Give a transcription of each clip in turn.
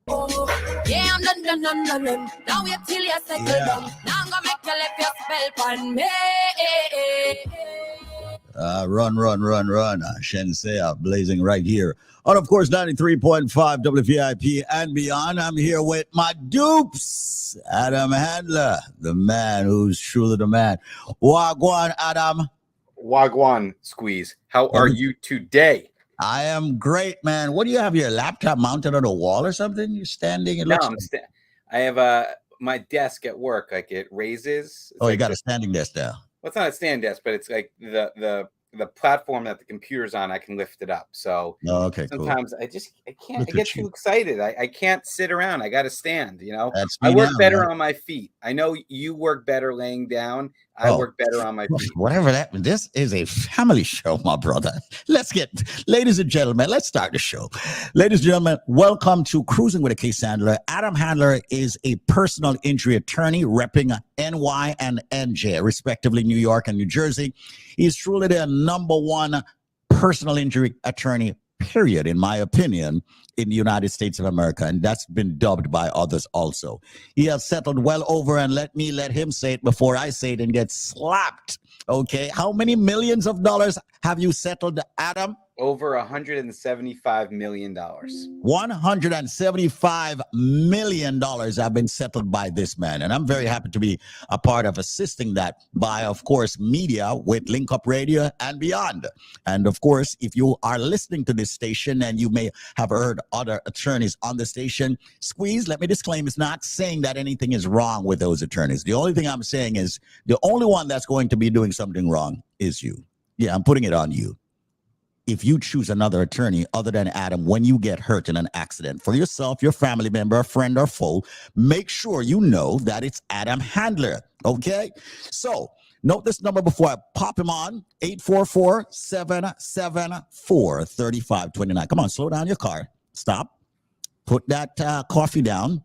Yeah, I'm done. Now wait till you settle down. Now I'm gonna make you left your spell on me. Run. Shensei blazing right here. And of course, 93.5 WVIP and beyond. I'm here with my dupes, Adam Handler, the man who's truly the man. Wagwan, Adam. Wagwan, Squeeze. How are you today? I am great, man. What do you have? Your laptop mounted on a wall or something? You're standing. No, I have my desk at work. Like it raises. You got a standing desk now. Well, it's not a stand desk, but it's like the platform that the computer's on. I can lift it up. So sometimes cool. I can't. I get too excited. I can't sit around. I got to stand. You know, I work better on my feet. I know you work better laying down. I work better on my feet. Whatever that. This is a family show, my brother. Ladies and gentlemen, let's start the show. Ladies and gentlemen, welcome to Cruising with a Case Handler. Adam Handler is a personal injury attorney repping NY and NJ, respectively, New York and New Jersey. He's truly the number one personal injury attorney, period, in my opinion, in the United States of America, and that's been dubbed by others also. He has settled well over, and let him say it before I say it and get slapped. Okay, how many millions of dollars have you settled, Adam? Over $175 million. $175 million have been settled by this man. And I'm very happy to be a part of assisting that by, of course, media with Link Up Radio and beyond. And of course, if you are listening to this station and you may have heard other attorneys on the station, Squeeze, let me disclaim, it's not saying that anything is wrong with those attorneys. The only thing I'm saying is the only one that's going to be doing something wrong is you. Yeah, I'm putting it on you. If you choose another attorney other than Adam when you get hurt in an accident for yourself, your family member, a friend, or foe, make sure you know that it's Adam Handler, okay? So note this number before I pop him on, 844-774-3529. Come on, slow down your car. Stop. Put that coffee down.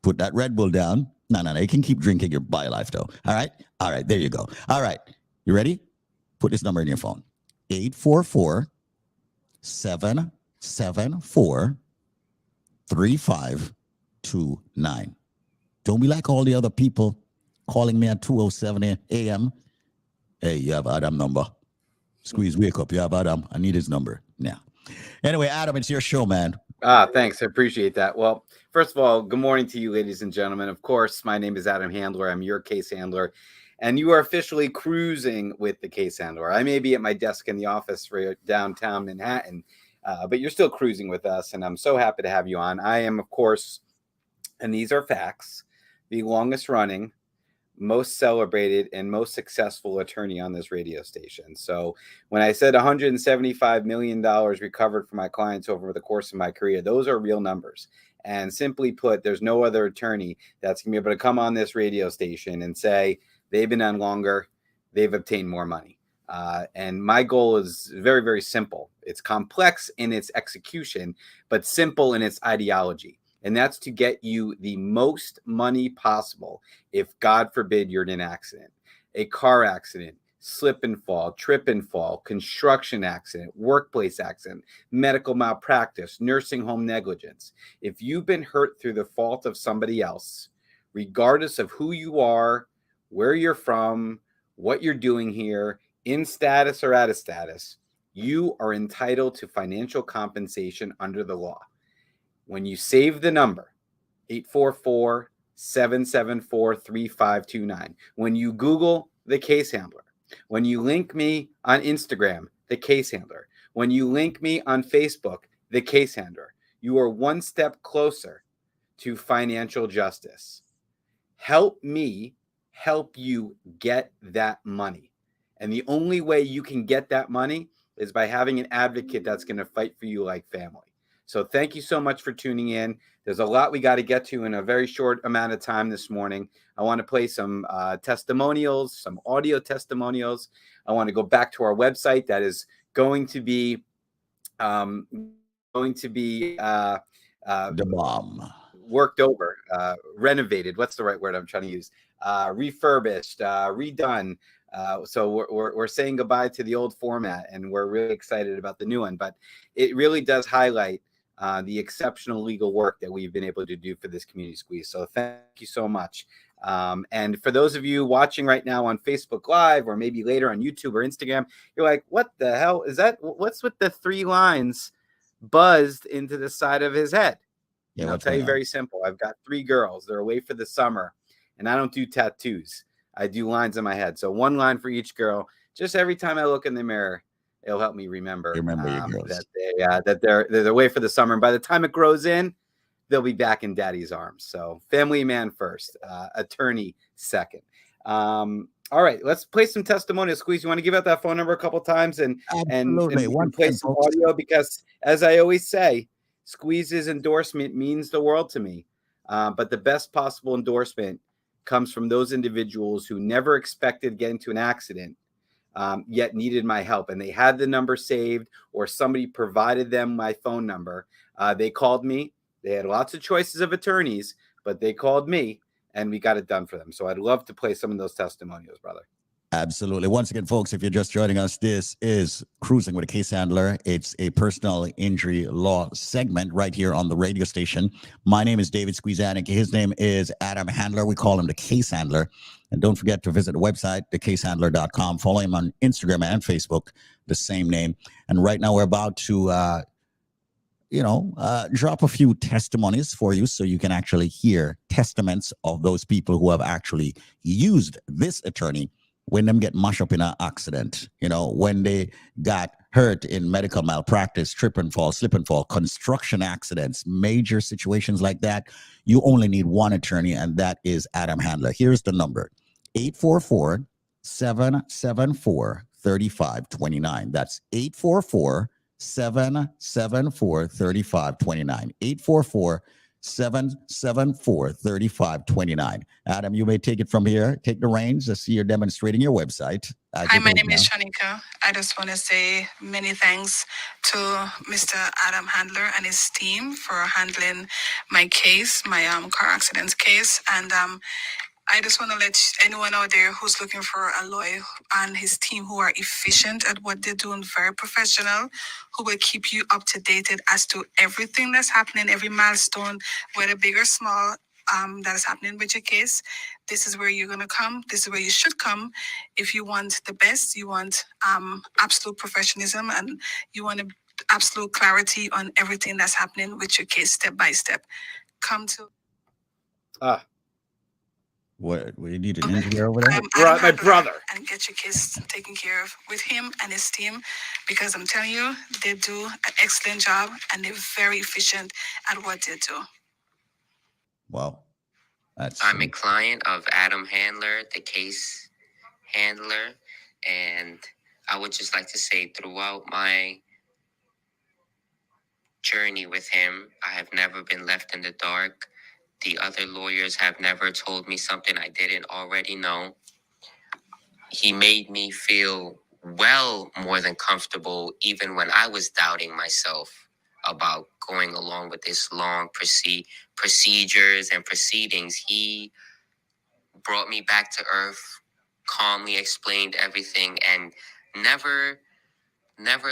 Put that Red Bull down. No. You can keep drinking your BioLife, though. All right, there you go. All right, you ready? Put this number in your phone. 844-774-3529. Don't be like all the other people calling me at 2:07 a.m. Hey, you have Adam number. Squeeze, wake up. You have Adam. I need his number now. Anyway, Adam, it's your show, man. Thanks. I appreciate that. Well, first of all, good morning to you, ladies and gentlemen. Of course, my name is Adam Handler. I'm your case handler. And you are officially cruising with the case handler. I may be at my desk in the office for downtown Manhattan, but you're still cruising with us, and I'm so happy to have you on. I am, of course, and these are facts, the longest running, most celebrated, and most successful attorney on this radio station. So when I said $175 million recovered for my clients over the course of my career, those are real numbers. And simply put, there's no other attorney that's going to be able to come on this radio station and say, they've been on longer, they've obtained more money. And my goal is very, very simple. It's complex in its execution, but simple in its ideology. And that's to get you the most money possible if, God forbid, you're in an accident, a car accident, slip and fall, trip and fall, construction accident, workplace accident, medical malpractice, nursing home negligence. If you've been hurt through the fault of somebody else, regardless of who you are, where you're from, what you're doing here, in status or out of status, you are entitled to financial compensation under the law. When you save the number, 844-774-3529, when you Google the case handler, when you link me on Instagram, the case handler, when you link me on Facebook, the case handler, you are one step closer to financial justice. Help me help you get that money. And the only way you can get that money is by having an advocate that's going to fight for you like family. So thank you so much for tuning in. There's a lot we got to get to in a very short amount of time this morning. I want to play some testimonials, some audio testimonials. I want to go back to our website that is going to be the bomb. Worked over, renovated. What's the right word I'm trying to use? Refurbished, redone. So we're saying goodbye to the old format, and we're really excited about the new one. But it really does highlight the exceptional legal work that we've been able to do for this community, Squeeze. So thank you so much. And for those of you watching right now on Facebook Live, or maybe later on YouTube or Instagram, you're like, what the hell is that? What's with the 3 lines buzzed into the side of his head? Yeah, And I'll tell you very simple. I've got 3 girls. They're away for the summer, and I don't do tattoos. I do lines in my head. So 1 line for each girl. Just every time I look in the mirror, it'll help me remember your girls. that they're away for the summer. And by the time it grows in, they'll be back in daddy's arms. So family man first, attorney second. All right, let's play some testimonials. Squeeze, you want to give out that phone number a couple times and play some audio? Because as I always say, Squeeze's endorsement means the world to me. But the best possible endorsement comes from those individuals who never expected to get into an accident, yet needed my help. And they had the number saved, or somebody provided them my phone number. They called me. They had lots of choices of attorneys, but they called me, and we got it done for them. So I'd love to play some of those testimonials, brother. Absolutely. Once again, folks, if you're just joining us, this is Cruising with a Case Handler. It's a personal injury law segment right here on the radio station. My name is David Squeezanik. His name is Adam Handler. We call him the Case Handler. And don't forget to visit the website, thecasehandler.com. Follow him on Instagram and Facebook, the same name. And right now we're about to drop a few testimonies for you so you can actually hear testaments of those people who have actually used this attorney when them get mashed up in an accident, when they got hurt in medical malpractice, trip and fall, slip and fall, construction accidents, major situations like that. You only need one attorney, and that is Adam Handler. Here's the number, 844-774-3529. That's 844-774-3529. 844-774-3529. Adam, you may take it from here. Take the reins. I see you're demonstrating your website. Hi, my name is Shanika. I just want to say many thanks to Mr. Adam Handler and his team for handling my case, my car accident case. And I just want to let anyone out there who's looking for a lawyer and his team who are efficient at what they're doing, very professional, who will keep you up to date as to everything that's happening, every milestone, whether big or small, that is happening with your case. This is where you're going to come. This is where you should come. If you want the best, you want absolute professionalism, and you want absolute clarity on everything that's happening with your case step by step. Come to... What? We need an engineer over there? My brother. And get your case taken care of with him and his team, because I'm telling you, they do an excellent job and they're very efficient at what they do. Wow. I'm a client of Adam Handler, the case handler, and I would just like to say throughout my journey with him, I have never been left in the dark. The other lawyers have never told me something I didn't already know. He made me feel well more than comfortable, even when I was doubting myself about going along with this long procedures and proceedings. He brought me back to earth, calmly explained everything, and never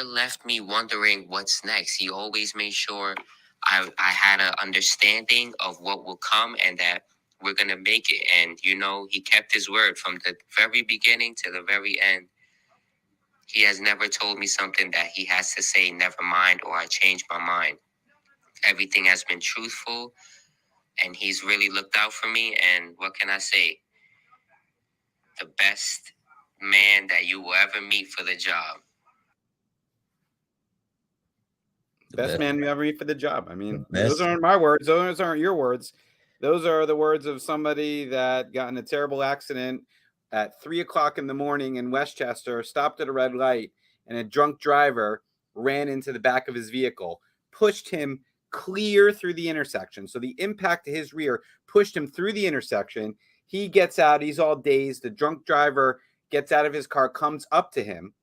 left me wondering what's next. He always made sure I had an understanding of what will come and that we're going to make it. And, he kept his word from the very beginning to the very end. He has never told me something that he has to say, never mind, or I changed my mind. Everything has been truthful, and he's really looked out for me. And what can I say? The best man that you will ever meet for the job. Best man you ever meet for the job. I mean, those aren't my words. Those aren't your words. Those are the words of somebody that got in a terrible accident at 3:00 in the morning in Westchester, stopped at a red light, and a drunk driver ran into the back of his vehicle, pushed him clear through the intersection. So the impact to his rear pushed him through the intersection. He gets out. He's all dazed. The drunk driver gets out of his car, comes up to him.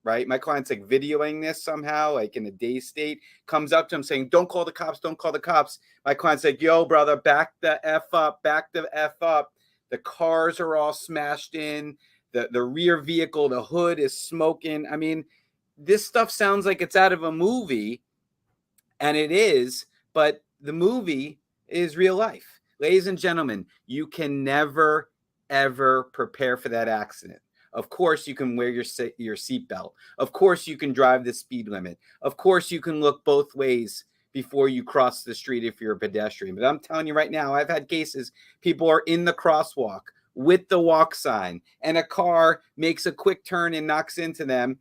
Right. My client's like videoing this somehow, like in a dazed state, comes up to him saying, don't call the cops. Don't call the cops. My client's like, yo, brother, back the F up, back the F up. The cars are all smashed in. The rear vehicle, the hood is smoking. I mean, this stuff sounds like it's out of a movie. And it is, but the movie is real life. Ladies and gentlemen, you can never, ever prepare for that accident. Of course, you can wear your seatbelt. Of course, you can drive the speed limit. Of course, you can look both ways before you cross the street if you're a pedestrian. But I'm telling you right now, I've had cases, people are in the crosswalk with the walk sign, and a car makes a quick turn and knocks into them,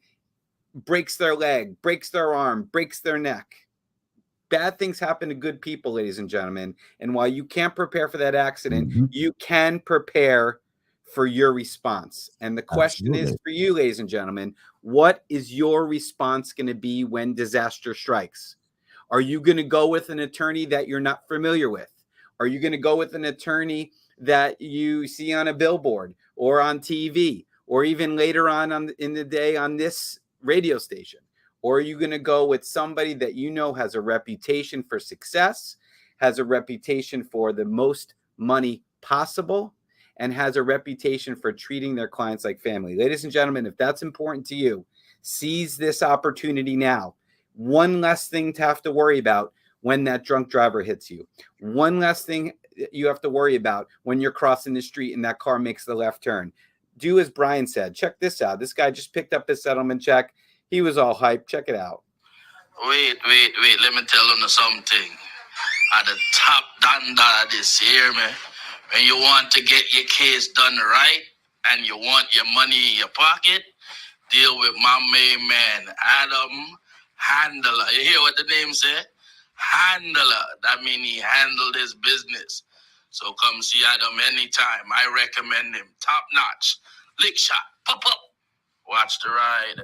breaks their leg, breaks their arm, breaks their neck. Bad things happen to good people, ladies and gentlemen. And while you can't prepare for that accident, you can prepare for your response. And the question is for you, ladies and gentlemen, what is your response going to be when disaster strikes? Are you going to go with an attorney that you're not familiar with? Are you going to go with an attorney that you see on a billboard or on TV or even later on in the day on this radio station? Or are you going to go with somebody that you know has a reputation for success, has a reputation for the most money possible, and has a reputation for treating their clients like family? Ladies and gentlemen, if that's important to you, seize this opportunity now. One less thing to have to worry about when that drunk driver hits you. One less thing you have to worry about when you're crossing the street and that car makes the left turn. Do as Brian said. Check this out. This guy just picked up his settlement check. He was all hyped. Check it out. Wait. Let me tell you something. At the top danda this year, man, when you want to get your case done right and you want your money in your pocket, deal with my main man, Adam Handler. You hear what the name said? Handler. That means he handled his business. So come see Adam anytime. I recommend him. Top notch. Lick shot. Pop up. Watch the ride.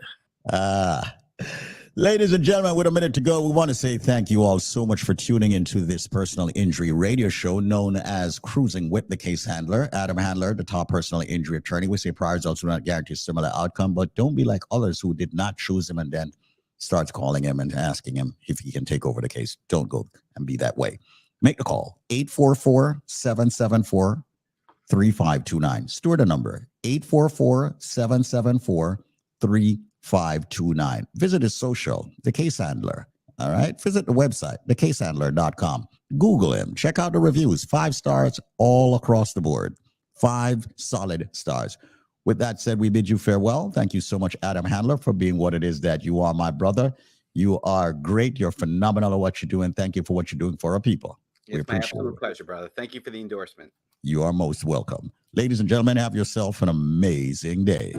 Ladies and gentlemen, with a minute to go, we want to say thank you all so much for tuning into this personal injury radio show known as Cruising with the Case Handler. Adam Handler, the top personal injury attorney. We say prior results will not guarantee a similar outcome, but don't be like others who did not choose him and then starts calling him and asking him if he can take over the case. Don't go and be that way. Make the call, 844-774-3529. Store the number, 844-774-3529. Visit his social, The Case Handler. All right. Visit the website, thecasehandler.com. Google him. Check out the reviews. 5 stars all across the board. 5 solid stars. With that said, we bid you farewell. Thank you so much, Adam Handler, for being what it is that you are, my brother. You are great. You're phenomenal at what you do, and thank you for what you're doing for our people. It's my absolute pleasure, brother. Thank you for the endorsement. You are most welcome. Ladies and gentlemen, have yourself an amazing day.